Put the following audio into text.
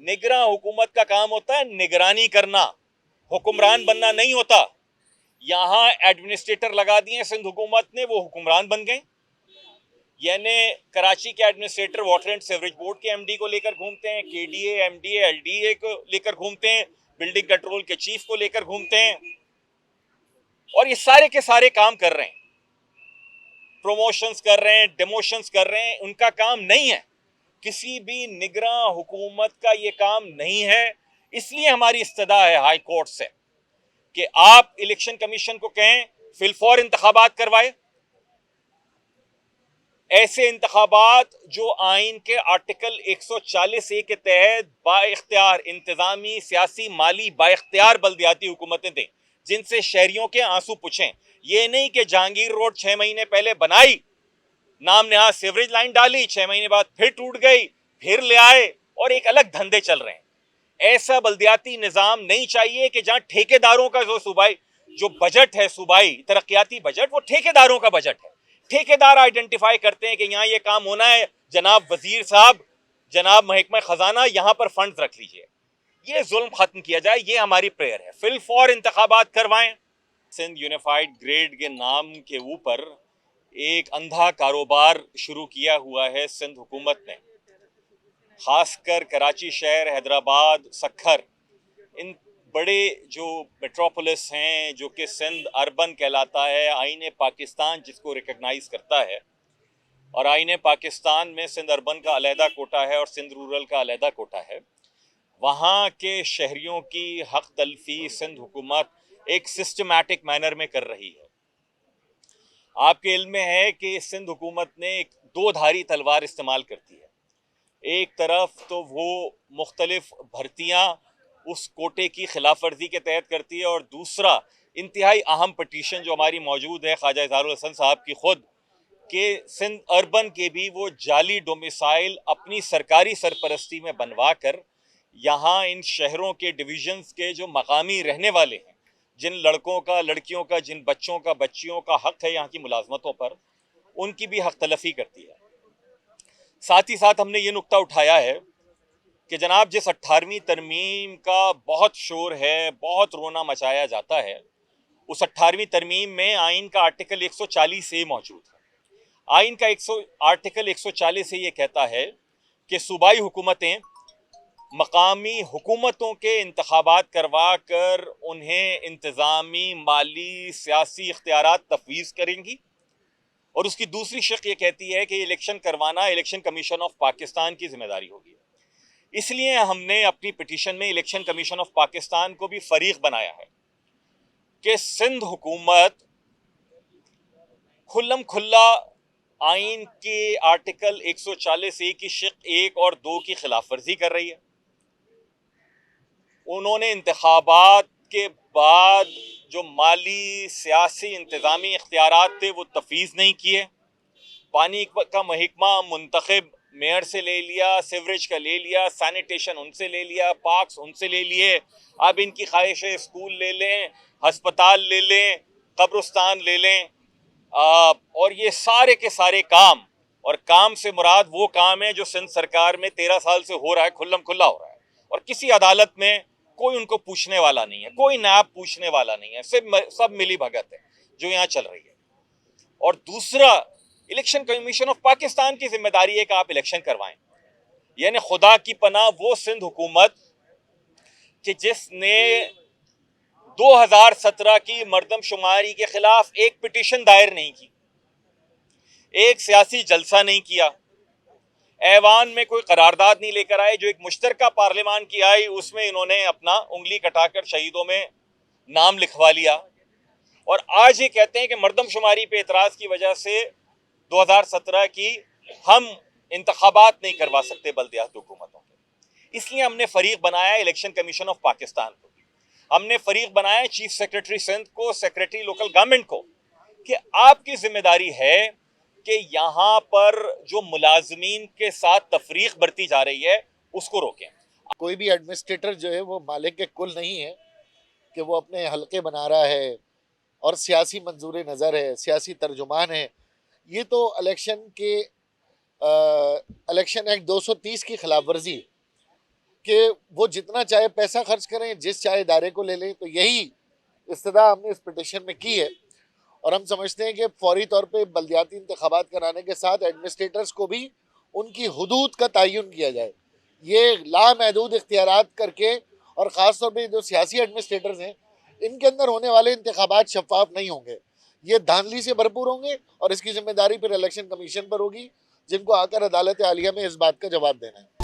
निगरान हुकूमत का काम होता है निगरानी करना, हुक्मरान बनना नहीं होता। यहाँ एडमिनिस्ट्रेटर लगा दिए सिंध हुकूमत ने, वो हुक्मरान बन गए। यानी कराची के administrator water and sewerage board के एमडी को लेकर घूमते हैं, केडीए, एमडीए, एलडीए को लेकर घूमते हैं, बिल्डिंग कंट्रोल के चीफ को लेकर घूमते हैं, और ये सारे के सारे काम कर रहे हैं, प्रमोशंस कर रहे हैं, डिमोशंस कर रहे हैं। उनका काम नहीं है, किसी भी निगरान हुकूमत का ये काम नहीं है। इसलिए हमारी इस्तदा है हाई कोर्ट से कि आप इलेक्शन कमीशन को कहें फिलफौर इंतखाबात करवाए, ऐसे इंतखाबात जो आइन के आर्टिकल 140A के तहत बाइख्तियार इंतजामी, सियासी, माली बाइख्तियार बल्दियाती हुकूमतें दें, जिनसे शहरियों के आंसू पुछें। ये नहीं कि जहांगीर रोड 6 महीने पहले बनाई, नाम नेहाद सीवरेज लाइन डाली, 6 महीने बाद फिर टूट गई, फिर ले आए और एक अलग धंधे चल रहे हैं। ऐसा बल्दियाती निजाम नहीं चाहिए कि जहां ठेकेदारों का जो सूबाई जो बजट है, सूबाई तरक्याती बजट, वो ठेकेदारों का बजट है। ठेकेदार आइडेंटिफाई करते हैं कि यहाँ ये काम होना है, जनाब वजीर साहब, जनाब महकमा खजाना, यहाँ पर फंड रख लीजिए। ये जुल्म खत्म किया जाए, ये हमारी प्रेयर है। फिल फॉर इंतखाबात करवाएं। सिंध यूनिफाइड ग्रेड के नाम के ऊपर एक अंधा कारोबार शुरू किया हुआ है सिंध हुकूमत ने, खासकर कराची शहर, हैदराबाद, सक्खर, इन बड़े जो मेट्रोपोलिस हैं, जो कि सिंध अर्बन कहलाता है, आईने पाकिस्तान जिसको रिकग्नाइज करता है, और आईने पाकिस्तान में सिंध अर्बन का अलहदा कोटा है और सिंध रूरल का अलहदा कोटा है। वहाँ के शहरियों की हक तलफी सिंध हुकूमत एक सिस्टमैटिक मैनर में कर रही है। आपके इल्म में है कि सिंध हुकूमत ने एक दो धारी तलवार इस्तेमाल करती है। एक तरफ तो वो मुख्तलिफ भर्तियाँ उस कोटे की खिलाफ वर्जी के तहत करती है, और दूसरा इंतहाई अहम पटिशन जो हमारी मौजूद है ख्वाजा इज़हारुल हसन साहब की खुद, कि सिंध अर्बन के भी वो जाली डोमिसाइल अपनी सरकारी सरपरस्ती में बनवा कर यहाँ इन शहरों के डिवीजन्स के जो मकामी रहने वाले हैं, जिन लड़कों का, लड़कियों का, जिन बच्चों का, बच्चियों का हक है यहाँ की मुलाजमतों पर, उनकी भी हक तलफी करती है। साथ ही साथ हमने ये नुक्ता उठाया है कि जनाब जिस 18वीं तरमीम का बहुत शोर है, बहुत रोना मचाया जाता है, उस 18वीं तरमीम में आइन का आर्टिकल 140A मौजूद है। आइन का आर्टिकल 140A ये कहता है कि सूबाई हुकूमतें मकामी हुकूमतों के इंतखाबात करवा कर उन्हें इंतज़ामी, माली, सियासी इख्तियारात तफवीज़ करेंगी, और उसकी दूसरी शिक ये कहती है कि इलेक्शन करवाना इलेक्शन कमीशन ऑफ पाकिस्तान की जिम्मेदारी होगी। इसलिए हमने अपनी पिटीशन में इलेक्शन कमीशन ऑफ पाकिस्तान को भी फरीक बनाया है कि सिंध हुकूमत खुल्लम खुल्ला आइन के आर्टिकल 140A की शिक 1 और 2 की खिलाफ वर्जी कर रही है। उन्होंने इंतखाबात के बाद जो माली, सियासी, इंतज़ामी इख्तियारात थे वो तफवीज़ नहीं किए। पानी का महकमा मुंतखब मेयर से ले लिया, सीवरेज का ले लिया, सैनिटेशन उनसे ले लिया, पार्क्स उनसे ले लिए। अब इनकी ख्वाहिश है स्कूल ले लें, हस्पताल ले लें, कब्रिस्तान ले लें, और ये सारे के सारे काम, और काम से मुराद वो काम है जो सिंध सरकार में 13 साल से हो रहा है, खुल्लम खुल्ला हो रहा है, और किसी अदालत में कोई उनको पूछने वाला नहीं है, कोई नायब पूछने वाला नहीं है, सब मिली भगत है जो यहाँ चल रही है। और दूसरा, इलेक्शन कमीशन ऑफ पाकिस्तान की जिम्मेदारी है कि आप इलेक्शन करवाएं। यानी खुदा की पनाह वो सिंध हुकूमत कि जिसने 2017 की मर्दमशुमारी के खिलाफ एक पिटीशन दायर नहीं की, एक सियासी जलसा नहीं किया, ऐवान में कोई करारदाद नहीं लेकर आए, जो एक मुश्तरका पार्लियामान की आई उसमें इन्होंने अपना उंगली कटाकर शहीदों में नाम लिखवा लिया, और आज ये कहते हैं कि मर्दमशुमारी पे एतराज़ की वजह से 2017 की हम इंतखाबात नहीं करवा सकते बल्दियाती हुकूमतों के। इसलिए हमने फरीक बनाया इलेक्शन कमीशन ऑफ पाकिस्तान को, हमने फरीक बनाया चीफ सेक्रेटरी सिंध को, सेक्रेटरी लोकल गवर्नमेंट को, कि आपकी जिम्मेदारी है कि यहाँ पर जो मुलाजमीन के साथ तफरीक बरती जा रही है उसको रोकें। कोई भी एडमिनिस्ट्रेटर जो है वो मालिक के कुल नहीं है कि वो अपने हलके बना रहा है और सियासी मंजूर नज़र है, सियासी तर्जुमान है। ये तो इलेक्शन एक्ट 230 की खिलाफ वर्जी। कि वो जितना चाहे पैसा खर्च करें, जिस चाहे इदारे को ले लें। तो यही इस्तदा हमने इस पिटिशन में की है और हम समझते हैं कि फौरी तौर पे बल्दियाती इंतखाबात कराने के साथ एडमिनिस्ट्रेटर्स को भी उनकी हुदूद का तयन किया जाए। ये लामहदूद इख्तियारात करके, और ख़ास तौर पे जो सियासी एडमिनिस्ट्रेटर्स हैं, इनके अंदर होने वाले इंतखाबात शफाफ नहीं होंगे, ये धांधली से भरपूर होंगे और इसकी जिम्मेदारी फिर इलेक्शन कमीशन पर होगी, जिनको आकर अदालत आलिया में इस बात का जवाब देना है।